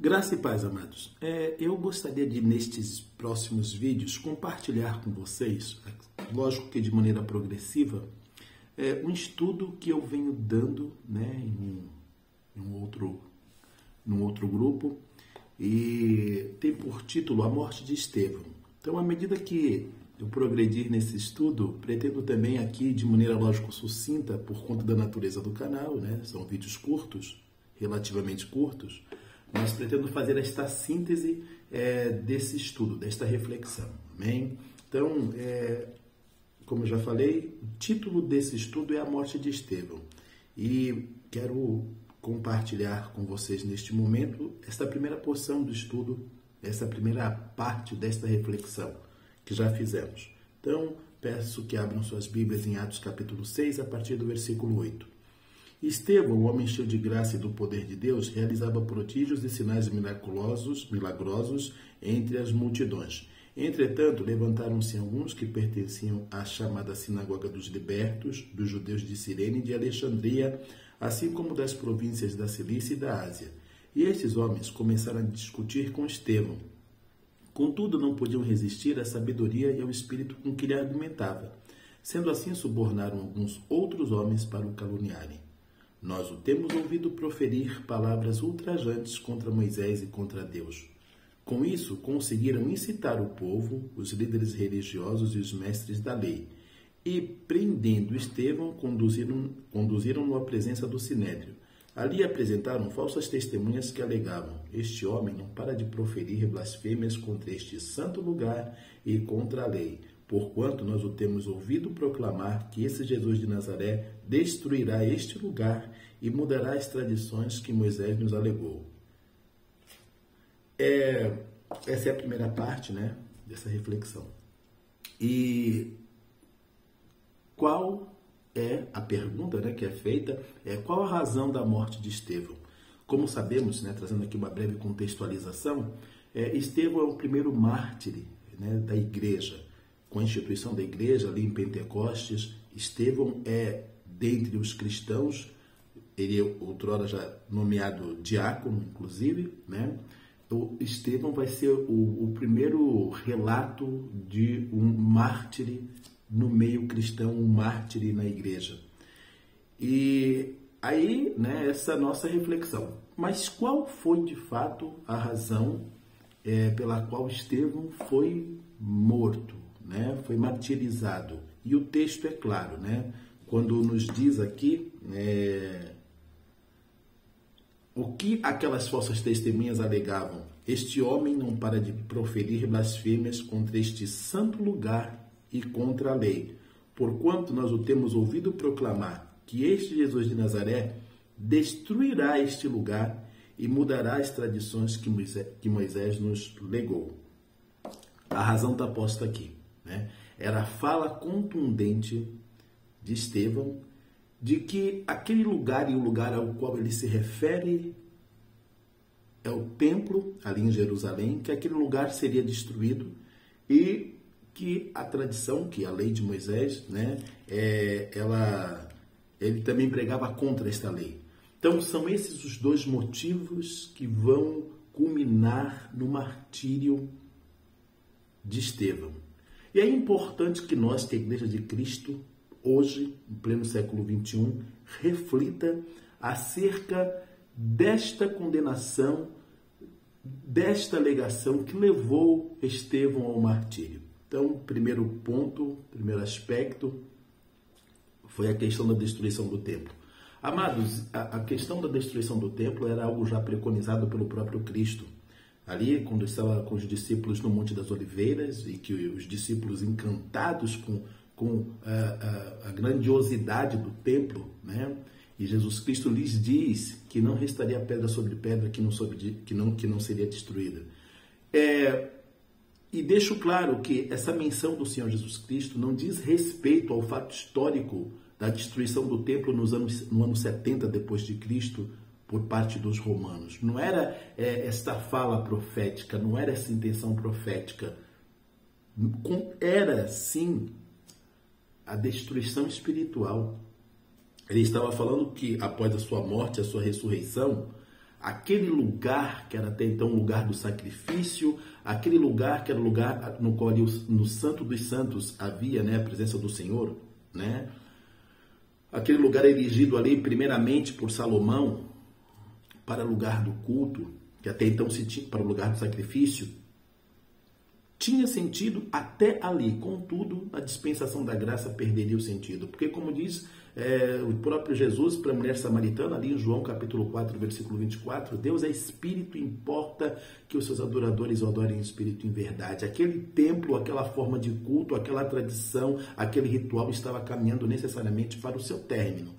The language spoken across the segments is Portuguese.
Graça e paz, amados. Eu gostaria de, nestes próximos vídeos, compartilhar com vocês, lógico que de maneira progressiva, um estudo que eu venho dando, né, num outro grupo, e tem por título A Morte de Estevão. Então, à medida que eu progredir nesse estudo, pretendo também aqui, de maneira lógico sucinta, por conta da natureza do canal, né, são vídeos curtos, relativamente curtos, mas pretendo fazer esta síntese desse estudo, desta reflexão. Amém? Então, como eu já falei, o título desse estudo é A Morte de Estevão. E quero compartilhar com vocês neste momento esta primeira porção do estudo, essa primeira parte desta reflexão que já fizemos. Então, peço que abram suas Bíblias em Atos capítulo 6, a partir do versículo 8. Estevão, o homem cheio de graça e do poder de Deus, realizava prodígios e sinais milagrosos entre as multidões. Entretanto, levantaram-se alguns que pertenciam à chamada Sinagoga dos Libertos, dos judeus de Cirene e de Alexandria, assim como das províncias da Cilícia e da Ásia. E estes homens começaram a discutir com Estevão. Contudo, não podiam resistir à sabedoria e ao espírito com que ele argumentava. Sendo assim, subornaram alguns outros homens para o caluniarem. Nós o temos ouvido proferir palavras ultrajantes contra Moisés e contra Deus. Com isso, conseguiram incitar o povo, os líderes religiosos e os mestres da lei. E, prendendo Estevão, conduziram-no à presença do Sinédrio. Ali apresentaram falsas testemunhas que alegavam: este homem não para de proferir blasfêmias contra este santo lugar e contra a lei, porquanto nós o temos ouvido proclamar que esse Jesus de Nazaré destruirá este lugar e mudará as tradições que Moisés nos alegou. Essa é a primeira parte, né, dessa reflexão. E qual é a pergunta, né, que é feita? Qual a razão da morte de Estevão? Como sabemos, né, trazendo aqui uma breve contextualização, Estevão é o primeiro mártir, né, da igreja. Com a instituição da igreja ali em Pentecostes, Estevão dentre os cristãos, ele é outrora já nomeado diácono, inclusive, né? O Estevão vai ser o primeiro relato de um mártir no meio cristão, um mártir na igreja. E aí, né, essa nossa reflexão. Mas qual foi, de fato, a razão pela qual Estevão foi morto, né? Foi martirizado? E o texto é claro, né? Quando nos diz aqui o que aquelas falsas testemunhas alegavam: este homem não para de proferir blasfêmias contra este santo lugar e contra a lei, porquanto nós o temos ouvido proclamar que este Jesus de Nazaré destruirá este lugar e mudará as tradições que Moisés nos legou. A razão está posta aqui, né? Era a fala contundente de Estevão de que aquele lugar e o lugar ao qual ele se refere é o templo, ali em Jerusalém, que aquele lugar seria destruído e que a tradição, que a lei de Moisés, né, ele também pregava contra esta lei. Então, são esses os dois motivos que vão culminar no martírio de Estevão. E é importante que nós, que a Igreja de Cristo, hoje, em pleno século XXI, reflita acerca desta condenação, desta alegação que levou Estevão ao martírio. Então, primeiro ponto, primeiro aspecto, foi a questão da destruição do templo. Amados, a questão da destruição do templo era algo já preconizado pelo próprio Cristo. Ali, quando estava com os discípulos no Monte das Oliveiras, e que os discípulos, encantados com a grandiosidade do templo, né? E Jesus Cristo lhes diz que não restaria pedra sobre pedra que não seria destruída. E deixo claro que essa menção do Senhor Jesus Cristo não diz respeito ao fato histórico da destruição do templo no ano 70 depois de Cristo por parte dos romanos. Não era esta fala profética, não era essa intenção profética. Era, sim, a destruição espiritual. Ele estava falando que após a sua morte, a sua ressurreição, aquele lugar que era até então o lugar do sacrifício, aquele lugar que era o lugar no qual no Santo dos Santos havia, né, a presença do Senhor, né? Aquele lugar erigido ali primeiramente por Salomão para lugar do culto, que até então se tinha para o lugar do sacrifício, tinha sentido até ali. Contudo, a dispensação da graça perderia o sentido. Porque, como diz o próprio Jesus para a mulher samaritana, ali em João capítulo 4, versículo 24, Deus é espírito, importa que os seus adoradores o adorem em espírito e em verdade. Aquele templo, aquela forma de culto, aquela tradição, aquele ritual estava caminhando necessariamente para o seu término,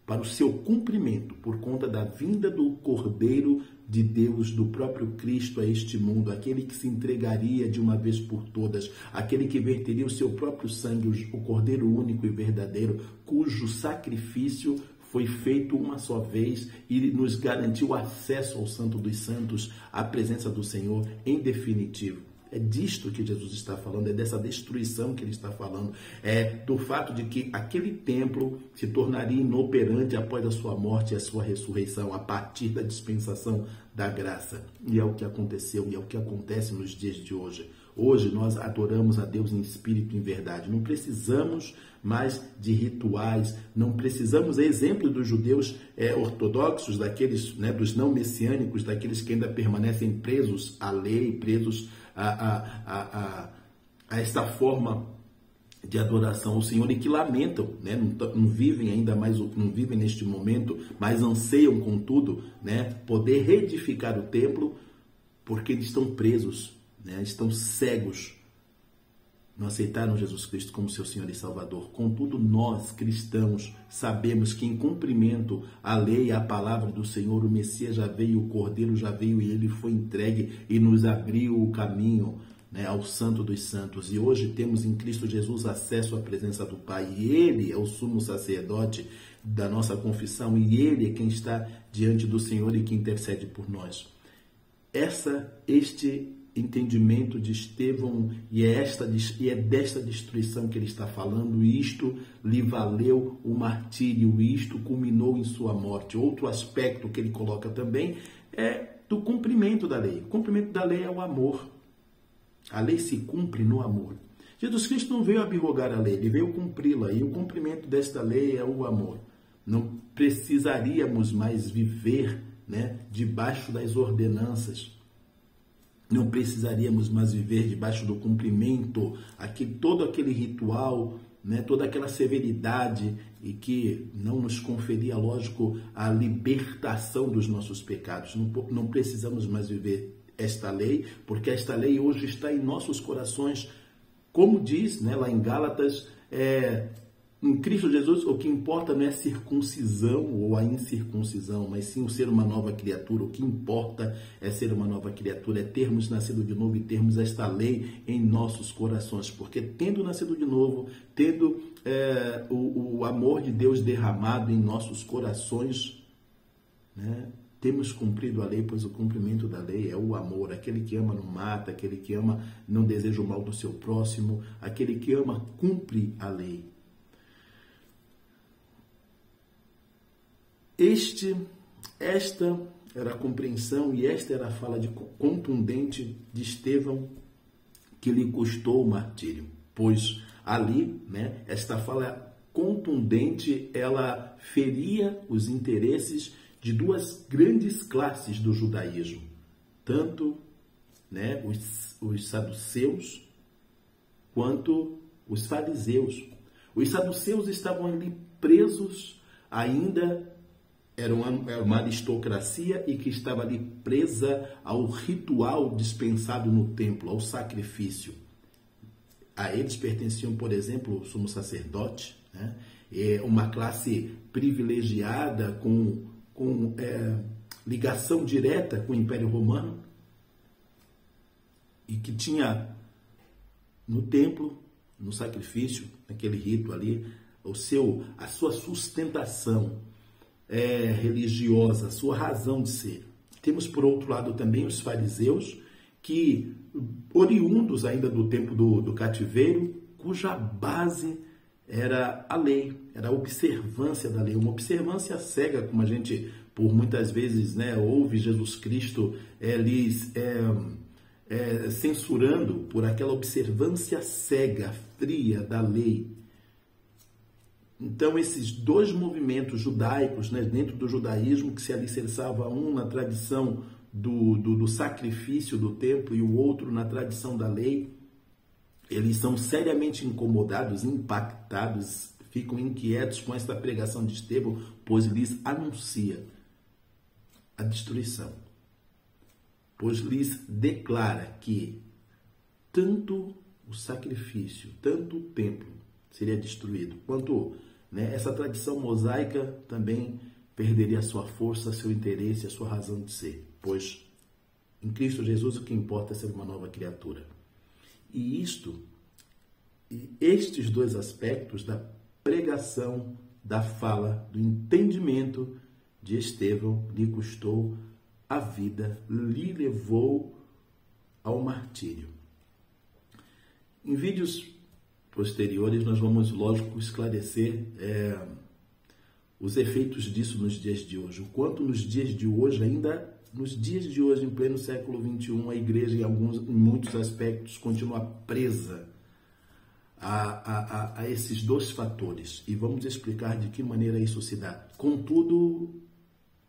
para o seu cumprimento, por conta da vinda do Cordeiro de Deus, do próprio Cristo a este mundo, aquele que se entregaria de uma vez por todas, aquele que verteria o seu próprio sangue, o Cordeiro único e verdadeiro, cujo sacrifício foi feito uma só vez e nos garantiu acesso ao Santo dos Santos, à presença do Senhor em definitivo. É disto que Jesus está falando, é dessa destruição que ele está falando, é do fato de que aquele templo se tornaria inoperante após a sua morte e a sua ressurreição, a partir da dispensação da graça. E é o que aconteceu, e é o que acontece nos dias de hoje. Hoje nós adoramos a Deus em espírito e em verdade. Não precisamos mais de rituais, não precisamos, exemplo dos judeus ortodoxos, daqueles, né, dos não messiânicos, daqueles que ainda permanecem presos à lei, presos a esta forma de adoração ao Senhor e que lamentam, né? Não vivem ainda mais, não vivem neste momento, mas anseiam, contudo, né, poder reedificar o templo, porque eles estão presos, né? Estão cegos, não aceitaram Jesus Cristo como seu Senhor e Salvador. Contudo, nós, cristãos, sabemos que em cumprimento à lei e à palavra do Senhor, o Messias já veio, o Cordeiro já veio e ele foi entregue e nos abriu o caminho, né, ao Santo dos Santos. E hoje temos em Cristo Jesus acesso à presença do Pai. E ele é o sumo sacerdote da nossa confissão e ele é quem está diante do Senhor e que intercede por nós. Este entendimento de Estevão e é desta destruição que ele está falando, e isto lhe valeu o martírio, e isto culminou em sua morte. Outro aspecto que ele coloca também é do cumprimento da lei. O cumprimento da lei é o amor. A lei se cumpre no amor. Jesus Cristo não veio abrogar a lei, ele veio cumpri-la, e o cumprimento desta lei é o amor. Não precisaríamos mais viver, né, debaixo das ordenanças. Não precisaríamos mais viver debaixo do cumprimento, todo aquele ritual, né, toda aquela severidade e que não nos conferia, lógico, a libertação dos nossos pecados. Não precisamos mais viver esta lei, porque esta lei hoje está em nossos corações, como diz, né, lá em Gálatas, em Cristo Jesus, o que importa não é a circuncisão ou a incircuncisão, mas sim o ser uma nova criatura. O que importa é ser uma nova criatura, é termos nascido de novo e termos esta lei em nossos corações. Porque tendo nascido de novo, tendo o amor de Deus derramado em nossos corações, né, temos cumprido a lei, pois o cumprimento da lei é o amor. Aquele que ama não mata, aquele que ama não deseja o mal do seu próximo, aquele que ama cumpre a lei. Esta era a compreensão e esta era a fala contundente de Estevão que lhe custou o martírio. Pois ali, né, esta fala contundente, ela feria os interesses de duas grandes classes do judaísmo. Tanto, né, os saduceus quanto os fariseus. Os saduceus estavam ali presos ainda. Era uma aristocracia e que estava ali presa ao ritual dispensado no templo, ao sacrifício. A eles pertenciam, por exemplo, o sumo sacerdote, né? Uma classe privilegiada com ligação direta com o Império Romano e que tinha no templo, no sacrifício, naquele rito ali, a sua sustentação religiosa, sua razão de ser. Temos, por outro lado, também os fariseus, que, oriundos ainda do tempo do cativeiro, cuja base era a lei, era a observância da lei, uma observância cega, como a gente por muitas vezes, né, ouve Jesus Cristo lhes censurando por aquela observância cega, fria da lei. Então, esses dois movimentos judaicos, né, dentro do judaísmo, que se alicerçava um na tradição do sacrifício do templo e o outro na tradição da lei, eles são seriamente incomodados, impactados, ficam inquietos com esta pregação de Estevão, pois lhes anuncia a destruição. Pois lhes declara que tanto o sacrifício, tanto o templo seria destruído, quanto essa tradição mosaica também perderia a sua força, seu interesse, a sua razão de ser. Pois em Cristo Jesus o que importa é ser uma nova criatura. E estes dois aspectos da pregação, da fala, do entendimento de Estevão lhe custou a vida, lhe levou ao martírio. Em vídeos posteriores nós vamos, lógico, esclarecer os efeitos disso nos dias de hoje. O quanto nos dias de hoje, ainda nos dias de hoje, em pleno século XXI, a igreja em muitos aspectos continua presa a esses dois fatores. E vamos explicar de que maneira isso se dá. Contudo,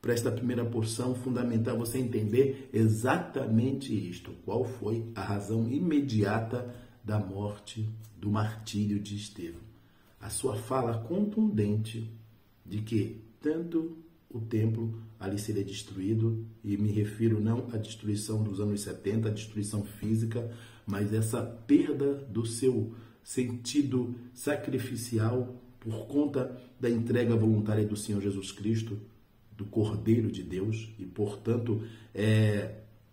para esta primeira porção, fundamental você entender exatamente isto. Qual foi a razão imediata da morte, do martírio de Estevão? A sua fala contundente de que tanto o templo ali seria destruído, e me refiro não à destruição dos anos 70, a destruição física, mas essa perda do seu sentido sacrificial por conta da entrega voluntária do Senhor Jesus Cristo, do Cordeiro de Deus, e portanto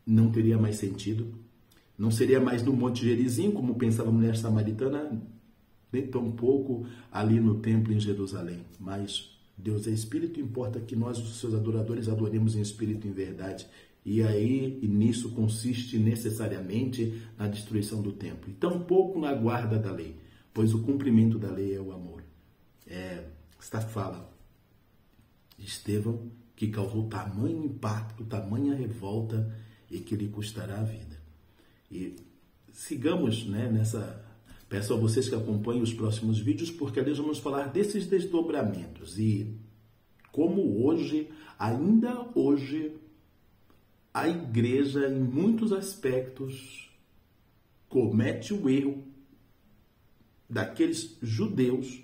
não teria mais sentido. Não seria mais no Monte Gerizim, como pensava a mulher samaritana, nem tampouco ali no templo em Jerusalém. Mas Deus é Espírito, importa que nós, os seus adoradores, adoremos em Espírito e em verdade. E nisso consiste necessariamente na destruição do templo. E tampouco na guarda da lei, pois o cumprimento da lei é o amor. Esta fala de Estevão que causou tamanho impacto, tamanha revolta e que lhe custará a vida. E sigamos nessa... Peço a vocês que acompanhem os próximos vídeos, porque ali vamos falar desses desdobramentos e como hoje, ainda hoje, a igreja, em muitos aspectos, comete o erro daqueles judeus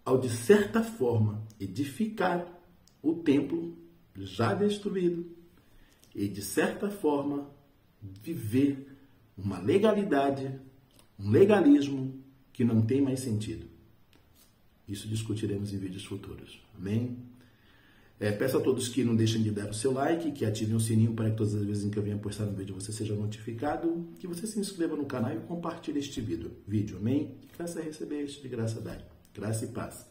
ao, de certa forma, edificar o templo já destruído e, de certa forma, viver uma legalidade, um legalismo que não tem mais sentido. Isso discutiremos em vídeos futuros. Amém? Peço a todos que não deixem de dar o seu like, que ativem o sininho para que todas as vezes em que eu venha postar um vídeo você seja notificado, que você se inscreva no canal e compartilhe este vídeo. Amém? Que graça receber, de graça dai. Graça e paz.